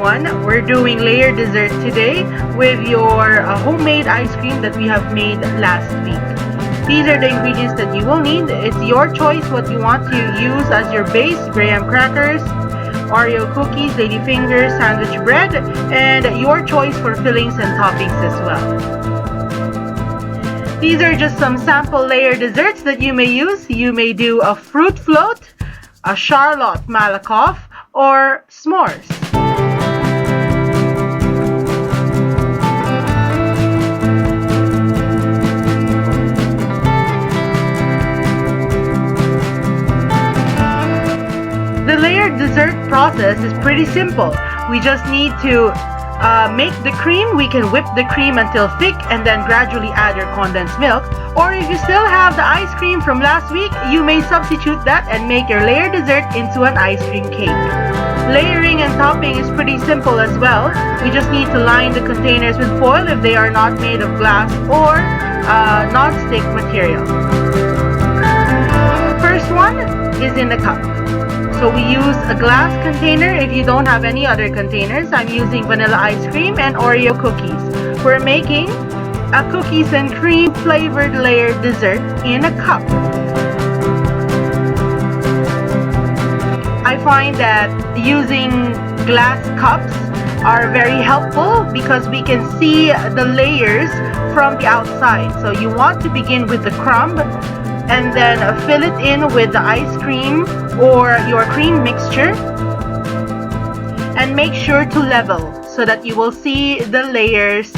everyone. We're doing layered dessert today with your homemade ice cream that we have made last week. These are the ingredients that you will need. It's your choice what you want to use as your base: graham crackers, Oreo cookies, ladyfingers, sandwich bread, and your choice for fillings and toppings as well. These are just some sample layer desserts that you may use. You may do a fruit float, a Charlotte Malachop, or s'mores. The layered dessert process is pretty simple. We just need to make the cream. We can whip the cream until thick and then gradually add your condensed milk. Or if you still have the ice cream from last week, you may substitute that and make your layered dessert into an ice cream cake. Layering and topping is pretty simple as well. We just need to line the containers with foil if they are not made of glass or non-stick material. First one is in a cup. So we use a glass container. If you don't have any other containers, I'm using vanilla ice cream and Oreo cookies. We're making a cookies and cream flavored layered dessert in a cup. I find that using glass cups are very helpful because we can see the layers from the outside. So you want to begin with the crumb and then fill it in with the ice cream or your cream mixture, and make sure to level so that you will see the layers.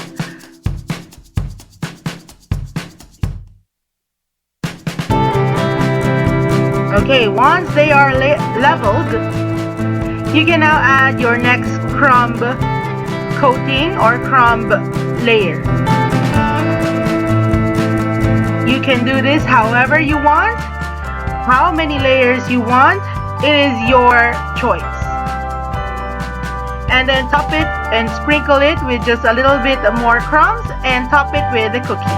Okay, once they are leveled, you can now add your next crumb coating or crumb layer. You can do this however you want, how many layers you want. It is your choice. And then top it and sprinkle it with just a little bit more crumbs and top it with the cookie.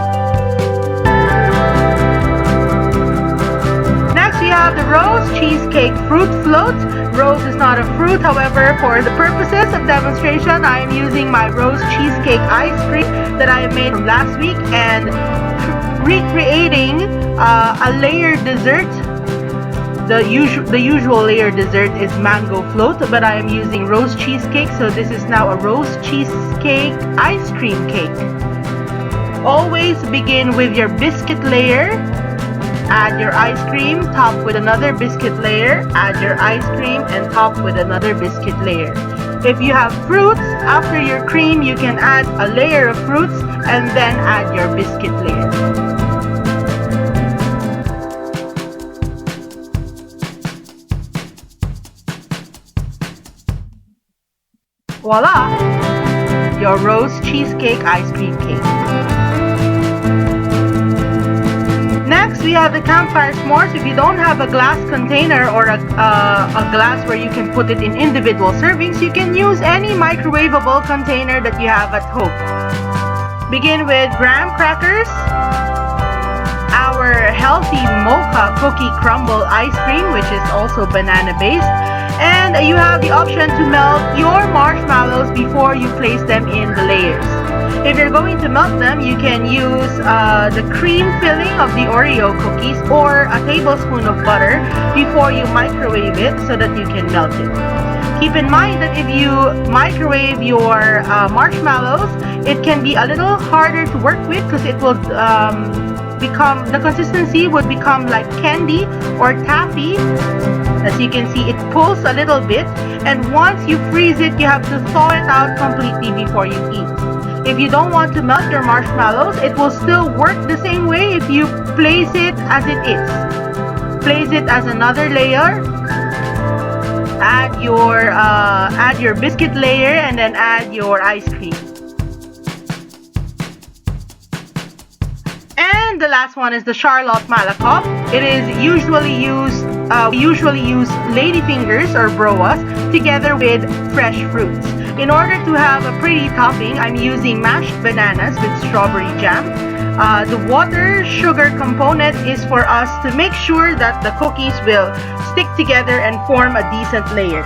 Next we have the rose cheesecake fruit float. Rose is not a fruit, however, for the purposes of demonstration, I am using my rose cheesecake ice cream that I made from last week and recreating a layered dessert. The usual layered dessert is mango float, but I am using rose cheesecake, so this is now a rose cheesecake ice cream cake. Always begin with your biscuit layer, add your ice cream, top with another biscuit layer, add your ice cream, and top with another biscuit layer. If you have fruits, after your cream you can add a layer of fruits and then add your biscuit layer. Voila! Your rose cheesecake ice cream cake. Next, we have the Campfire Smores. If you don't have a glass container or a glass where you can put it in individual servings, you can use any microwavable container that you have at home. Begin with graham crackers, our healthy mocha cookie crumble ice cream, which is also banana based, and you have the option to melt your marshmallows before you place them in the layers. If you're going to melt them, you can use the cream filling of the Oreo cookies or a tablespoon of butter before you microwave it so that you can melt it. Keep in mind that if you microwave your marshmallows, it can be a little harder to work with because it will the consistency would become like candy or taffy. As you can see, it pulls a little bit, and once you freeze it, you have to thaw it out completely before you eat. If you don't want to melt your marshmallows, it will still work the same way if you place it as it is. Place it as another layer, add your biscuit layer, and then add your ice cream. And the last one is the Charlotte Malachop. It is usually used. We usually use ladyfingers or broas together with fresh fruits. In order to have a pretty topping, I'm using mashed bananas with strawberry jam. The water sugar component is for us to make sure that the cookies will stick together and form a decent layer.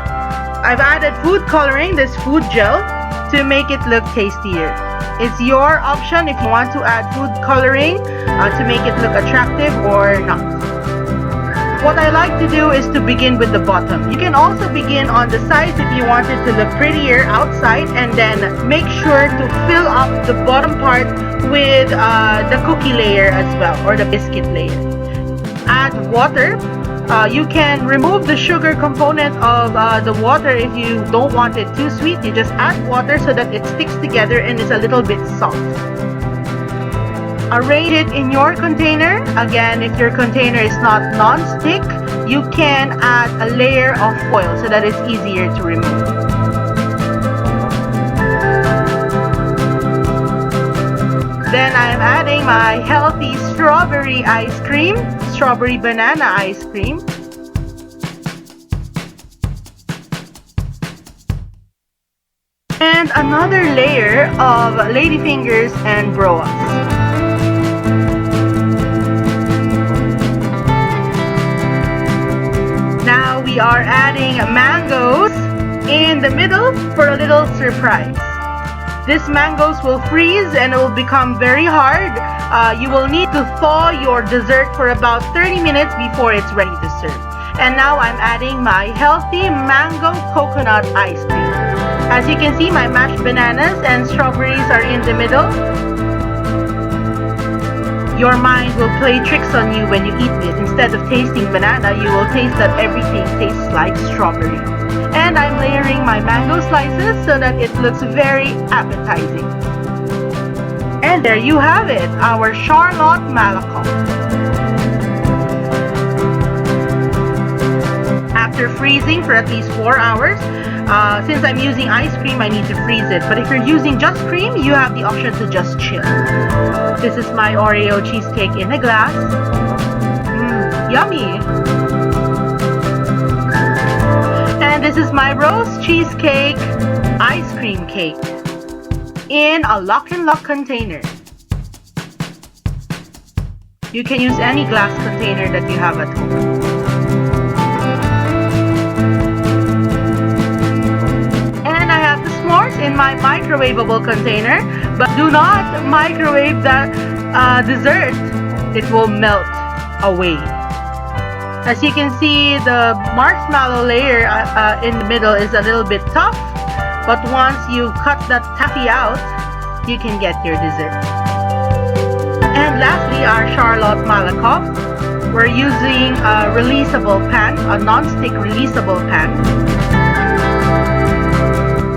I've added food coloring, this food gel, to make it look tastier. It's your option if you want to add food coloring to make it look attractive or not. What I like to do is to begin with the bottom. You can also begin on the sides if you want it to look prettier outside, and then make sure to fill up the bottom part with the cookie layer as well, or the biscuit layer. Add water. You can remove the sugar component of the water if you don't want it too sweet. You just add water so that it sticks together and is a little bit soft. Arrange it in your container. Again, if your container is not non-stick, you can add a layer of foil so that it's easier to remove. Then I'm adding my healthy strawberry ice cream, strawberry banana ice cream. And another layer of ladyfingers and broas. Now we are adding mangoes in the middle for a little surprise. These mangoes will freeze and it will become very hard. You will need to thaw your dessert for about 30 minutes before it's ready to serve. And now I'm adding my healthy mango coconut ice cream. As you can see, my mashed bananas and strawberries are in the middle. Your mind will play tricks on you when you eat this. Instead of tasting banana, you will taste that everything tastes like strawberry. And I'm layering my mango slices so that it looks very appetizing. And there you have it, our Charlotte Malachop. After freezing for at least 4 hours, since I'm using ice cream, I need to freeze it. But if you're using just cream, you have the option to just chill. This is my Oreo cheesecake in a glass. Yummy! And this is my rose cheesecake ice cream cake in a lock and lock container. You can use any glass container that you have at home. And I have the s'mores in my microwavable container, but do not microwave the dessert. It will melt away. As you can see, the marshmallow layer in the middle is a little bit tough, but once you cut that taffy out, you can get your dessert. And lastly, our Charlotte Malachop. We're using a releasable pan, a non-stick releasable pan.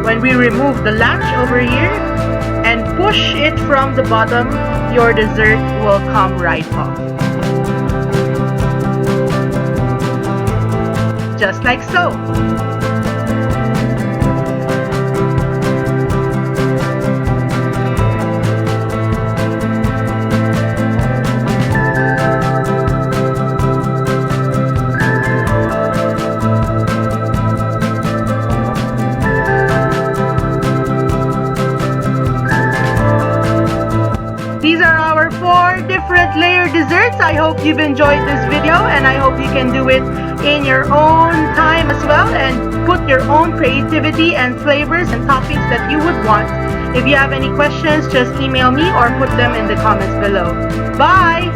When we remove the latch over here and push it from the bottom, your dessert will come right off. Just like so. These are our 4 different layer desserts. I hope you've enjoyed this video, and I hope you can do it in your own time as well and put your own creativity and flavors and toppings that you would want. If you have any questions, just email me or put them in the comments below. Bye!